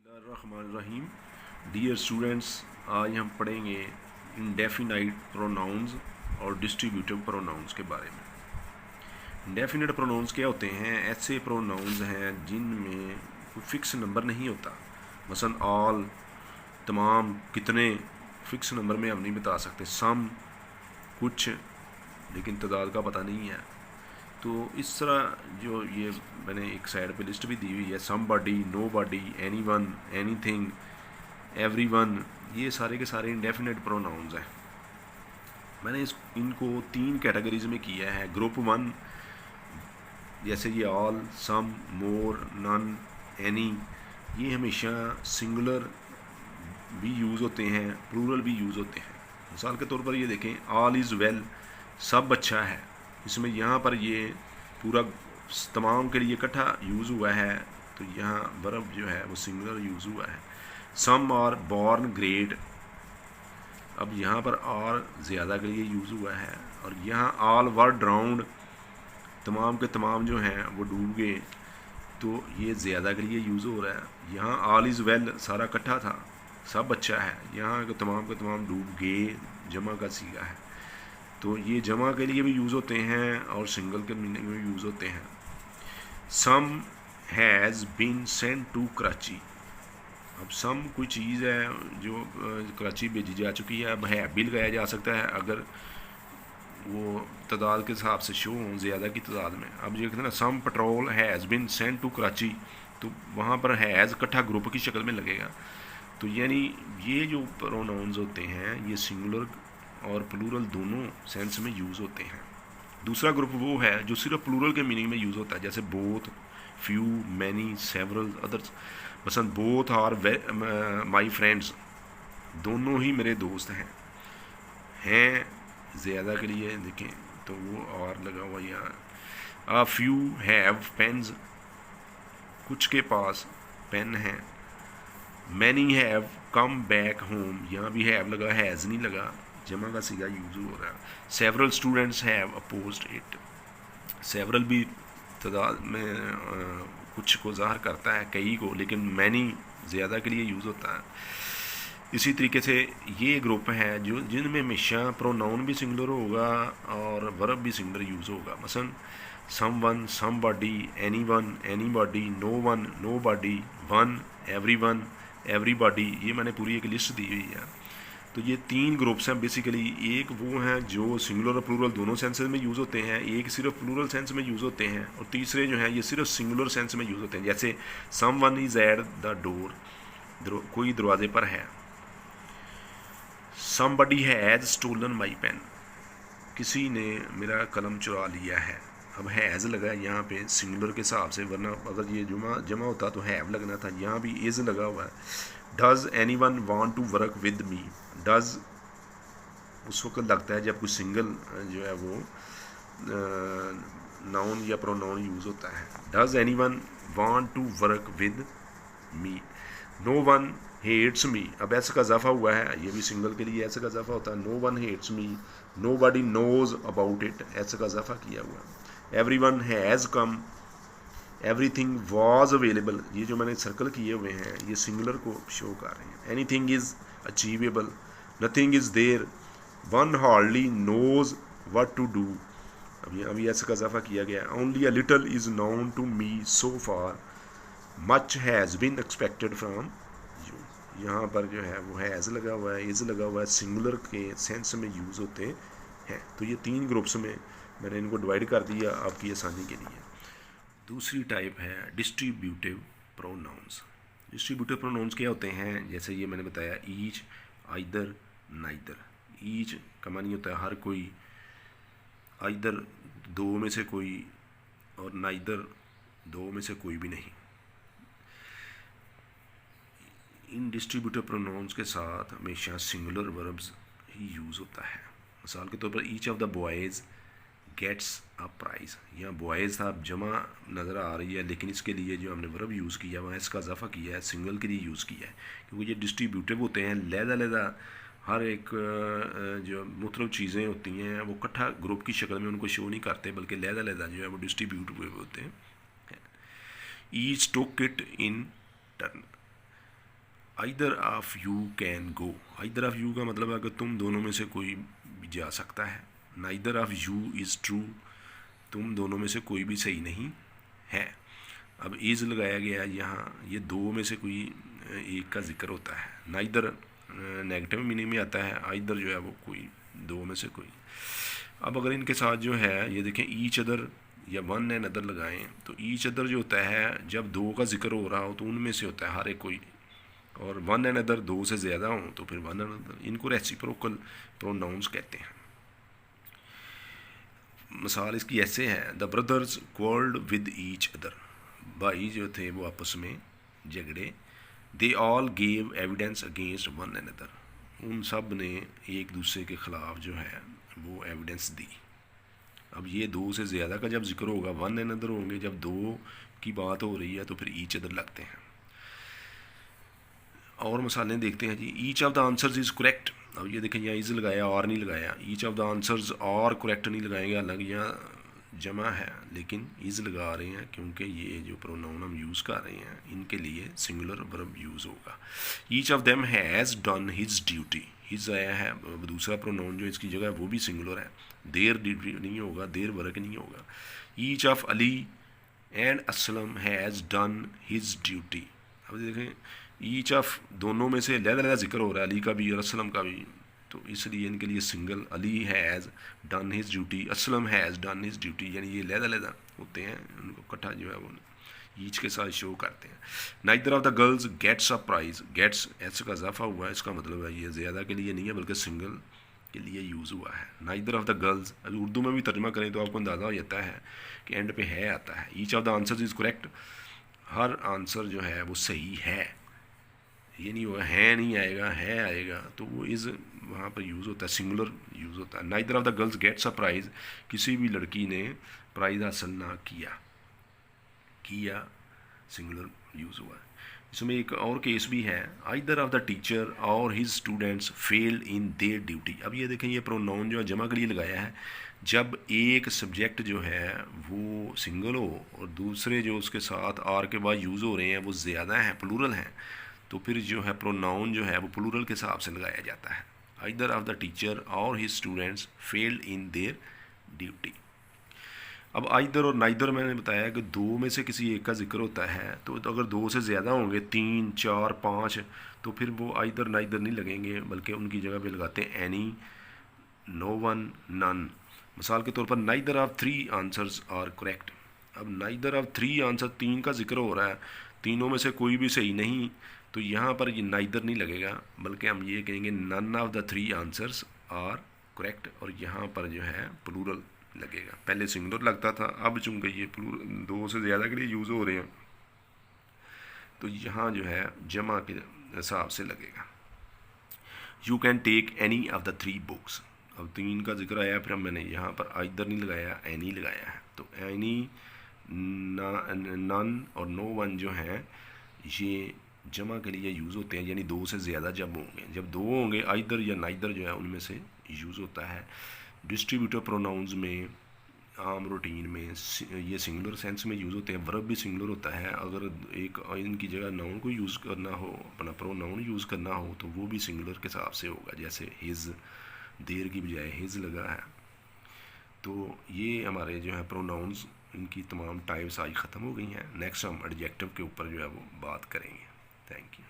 बिस्मिल्लाहिर्रहमानिर्रहीम। Dear students, आज हम पढ़ेंगे इंडेफिनाइट प्रोनाउंस और डिस्ट्रीब्यूटिव प्रोनाउंस के बारे में। इंडेफिनाइट प्रोनाउंस क्या होते हैं? ऐसे प्रोनाउंस हैं जिनमें कोई फिक्स नंबर नहीं होता। मसलन ऑल, तमाम, कितने, फिक्स नंबर में हम नहीं बता सकते। सम, कुछ, लेकिन तादाद का पता नहीं है। तो इस तरह जो ये मैंने एक साइड पे लिस्ट भी दी हुई है, somebody, nobody, anyone, anything, everyone, ये सारे के सारे इंडेफिनेट प्रोनाउंस हैं। मैंने इनको 3 कैटेगरीज में किया है। ग्रुप 1, जैसे ये ऑल, सम, मोर, नन, एनी, ये हमेशा सिंगुलर भी यूज़ होते हैं, प्लूरल भी यूज़ होते हैं। मिसाल के तौर पर ये देखें, ऑल इज़ वेल, सब अच्छा है। इसमें यहाँ पर ये पूरा तमाम के लिए इकट्ठा यूज़ हुआ है, तो यहाँ वर्ब जो है वो सिंगुलर यूज़ हुआ है। सम आर बॉर्न ग्रेट, अब यहाँ पर और ज़्यादा के लिए यूज़ हुआ है। और यहाँ ऑल वर ड्राउंड, तमाम के तमाम जो हैं वो डूब गए, तो ये ज़्यादा के लिए यूज़ हो रहा है। यहाँ ऑल इज़ वेल, सारा इकट्ठा था, सब अच्छा है। यहाँ के तमाम डूब गए, जमा का सीगा है, तो ये जमा के लिए भी यूज़ होते हैं और सिंगल के मीनिंग में भी यूज़ होते हैं। Some has been sent to Karachi, अब सम कोई चीज़ है जो कराची भेजी जा चुकी है। अब है भी लगाया जा सकता है अगर वो तादाद के हिसाब से शो हों, ज़्यादा की तादाद में। अब ये कहते हैं ना, some petrol has been sent to Karachi, तो वहाँ पर हैज़ इकट्ठा ग्रुप की शक्ल में लगेगा। तो यानी ये जो प्रोनाउंस होते हैं ये सिंगुलर और प्लूरल दोनों सेंस में यूज़ होते हैं। दूसरा ग्रुप वो है जो सिर्फ प्लूरल के मीनिंग में यूज़ होता है, जैसे both, few, many, several, others. मसलन बोथ आर माई फ्रेंड्स, दोनों ही मेरे दोस्त हैं ज़्यादा के लिए देखें तो वो और लगा हुआ यहाँ। अ फ्यू हैव पेन्स, कुछ के पास पेन है। Many have come back home, यहाँ भी हैव लगा, हैज़ नहीं लगा, जमा का सीगा यूज हो रहा है। Several students have opposed it, several भी तादाद में कुछ को ज़ाहिर करता है, कई को, लेकिन मैनी ज़्यादा के लिए यूज़ होता है। इसी तरीके से ये ग्रुप है जो जिनमें हमेशा प्रोनाउन भी सिंगुलर होगा और वर्ब भी सिंगुलर यूज़ होगा। मसलन someone, somebody, anyone, anybody, no one, nobody, one, everyone, everybody, ये मैंने पूरी एक लिस्ट दी हुई है। तो ये 3 ग्रुप्स हैं बेसिकली। एक वो हैं जो सिंगुलर और प्लूरल दोनों सेंसेस में यूज़ होते हैं, एक सिर्फ प्लूरल सेंस में यूज़ होते हैं, और तीसरे जो हैं ये सिर्फ सिंगुलर सेंस में यूज़ होते हैं। जैसे someone is at the door, कोई दरवाजे पर है। Somebody has stolen my pen, किसी ने मेरा कलम चुरा लिया है। अब हैज़ लगा यहाँ पे सिंगुलर के हिसाब से, वरना अगर ये जमा होता तो हैव लगना था। यहाँ भी इज़ लगा हुआ है। Does anyone want to work with me, does उस वक्त लगता है जब कोई सिंगल जो है वो नाउन या प्रोनाउन यूज़ होता है। Does anyone want to work with me. No one hates me, अब ऐसे का इजाफा हुआ है, ये भी सिंगल के लिए ऐसे का इजाफा होता है। No one hates me, nobody knows about it, ऐसे का इजाफा किया हुआ है। Everyone has come, everything was available, ये जो मैंने सर्कल किए हुए हैं ये सिंगुलर को शो कर रहे हैं। Anything is achievable, nothing is there, one hardly knows what to do, अभी ऐसे का इजाफा किया गया है। Only a little is known to me so far, much has been expected from you, यहाँ पर जो है वो हैज़ लगा हुआ है, इज़ लगा हुआ है, सिंगुलर के सेंस में यूज़ होते हैं। तो ये 3 ग्रुप्स में मैंने इनको डिवाइड कर दिया आपकी आसानी के लिए। दूसरी टाइप है डिस्ट्रीब्यूटिव प्रोनाउंस। डिस्ट्रीब्यूटिव प्रोनाउंस क्या होते हैं? जैसे ये मैंने बताया, ईच, आइदर, नाइदर। ईच का मानी होता है हर कोई, आइदर दो में से कोई, और नाइदर दो में से कोई भी नहीं। इन डिस्ट्रीब्यूटिव प्रोनाउंस के साथ हमेशा सिंगुलर वर्ब्स ही यूज़ होता है। मिसाल के तौर पर each of the boys gets a prize, यहाँ बॉयज़ था, जमा नज़र आ रही है, लेकिन इसके लिए जो हमने वर्ब यूज़ किया वहाँ इसका इजाफा किया है, सिंगल के लिए यूज़ किया है, क्योंकि ये डिस्ट्रीब्यूटिव होते हैं। लहदा हर एक जो मुख्तलिफ चीज़ें होती हैं वो इकट्ठा ग्रुप की शक्ल में उनको शो नहीं करते, बल्कि लहदा जो है वो डिस्ट्रीब्यूट हुए होते हैं। Each took it in turn, either of you can go, either of you का मतलब है कि तुम दोनों में से कोई भी जा सकता है। Neither of you is true, तुम दोनों में से कोई भी सही नहीं है। अब इज़ लगाया गया यहाँ, ये दो में से कोई एक का जिक्र होता है। नाइदर नेगेटिव मीनिंग में आता है, आइदर जो है वो कोई दो में से कोई। अब अगर इनके साथ जो है ये देखें ईच अदर या वन एंड अदर लगाएं, तो ईच अदर जो होता है जब दो का जिक्र हो रहा हो तो उनमें से होता है हर एक कोई, और वन एंड अदर दो से ज़्यादा हो तो फिर वन एंड अदर। इनको रेसिप्रोकल प्रोनाउंस कहते हैं। मिसाल इसकी ऐसे है, the brothers quarrelled with each other, भाई जो थे वो आपस में झगड़े। They all gave evidence against one and other, उन सब ने एक दूसरे के ख़िलाफ़ जो है वो एविडेंस दी। अब ये दो से ज़्यादा का जब जिक्र होगा, वन एंड अदर होंगे, जब दो की बात हो रही है तो फिर ईच अदर लगते हैं। और मिसालें देखते हैं जी। Each of the answers is correct, अब ये देखें यहाँ इज़ लगाया और नहीं लगाया, ईच ऑफ द आंसर्स और करेक्ट नहीं लगाएंगे, अलग यहाँ जमा है लेकिन इज़ लगा रहे हैं क्योंकि ये जो प्रोनाउन हम यूज़ कर रहे हैं इनके लिए सिंगुलर वर्ब यूज़ होगा। Each of them has done his duty, his आया है, दूसरा प्रोनाउन जो इसकी जगह वो भी सिंगुलर है। देर ड्यूटी नहीं होगा, देर वर्क नहीं होगा। Each of Ali and Aslam has done his duty, अब देखें ईच ऑफ दोनों में से अलग-अलग जिक्र हो रहा है, अली का भी और असलम का भी, तो इसलिए इनके लिए single, Ali has done his duty, Aslam has done his duty, यानी ये अलग-अलग होते हैं, उनको इकट्ठा जो है वो ईच के साथ शो करते हैं। Neither of the girls gets a prize, gets S का इजाफा हुआ है, इसका मतलब है ये ज़्यादा के लिए नहीं है बल्कि सिंगल के लिए यूज़ हुआ है। नाइदर ऑफ द गर्ल्स, अभी उर्दू में भी तर्जुमा करें तो आपको अंदाज़ा हो जाता है कि एंड पे है आता है। Each of the answers is correct, her answer जो है वो सही है, ये नहीं होगा है नहीं आएगा, है आएगा, तो वो इज़ वहाँ पर यूज़ होता है, सिंगुलर यूज़ होता है। Neither of the girls gets a prize, किसी भी लड़की ने प्राइज़ हासिल ना किया, किया सिंगुलर यूज़ हुआ है। इसमें एक और केस भी है, आइदर ऑफ द टीचर और his students failed in their duty. अब ये देखें ये प्रोनाउन जो है जमा के लिए लगाया है, जब एक सब्जेक्ट जो है वो सिंगल हो और दूसरे जो उसके साथ आर के बाद यूज़ हो रहे हैं वो ज़्यादा हैं, प्लूरल हैं, तो फिर जो है प्रोनाउन जो है वो प्लूरल के हिसाब से लगाया जाता है। आइदर ऑफ द टीचर और his students failed in their duty. अब आइदर और नाइदर मैंने बताया कि दो में से किसी एक का जिक्र होता है, तो अगर दो से ज़्यादा होंगे, तीन चार पाँच, तो फिर वो आइदर नाइदर नहीं लगेंगे बल्कि उनकी जगह पे लगाते हैं एनी, नो वन, नन। मिसाल के तौर पर neither of three answers are correct, अब नाइदर ऑफ थ्री आंसर, तीन का जिक्र हो रहा है, तीनों में से कोई भी सही नहीं, तो यहाँ पर ये नाइदर नहीं लगेगा बल्कि हम ये कहेंगे none of the three answers are correct, और यहाँ पर जो है प्लूरल लगेगा। पहले सिंगुलर लगता था, अब चूँकि ये प्लूरल दो से ज़्यादा के लिए यूज़ हो रहे हैं तो यहाँ जो है जमा के हिसाब से लगेगा। You can take any of the three books, अब तीन का जिक्र आया, फिर मैंने यहाँ पर आइदर नहीं लगाया, एनी लगाया है, तो एनी, नन और नो वन जो है ये जमा के लिए यूज़ होते हैं, यानी दो से ज़्यादा जब होंगे, जब दो होंगे आइदर या नाइदर जो है उनमें से यूज़ होता है। डिस्ट्रीब्यूटर प्रोनाउंस में आम रूटीन में ये सिंगुलर सेंस में यूज़ होते हैं, वर्ब भी सिंगुलर होता है। अगर एक इनकी जगह नाउन को यूज़ करना हो, अपना प्रोनाउन यूज़ करना हो तो वो भी सिंगुलर के हिसाब से होगा, जैसे हिज, देर की बजाय हिज लगा है। तो ये हमारे जो है प्रोनाउंस, इनकी तमाम टाइप्स आज ख़त्म हो गई हैं। नेक्स्ट हम एडजेक्टिव के ऊपर जो है वो बात करेंगे। Thank you.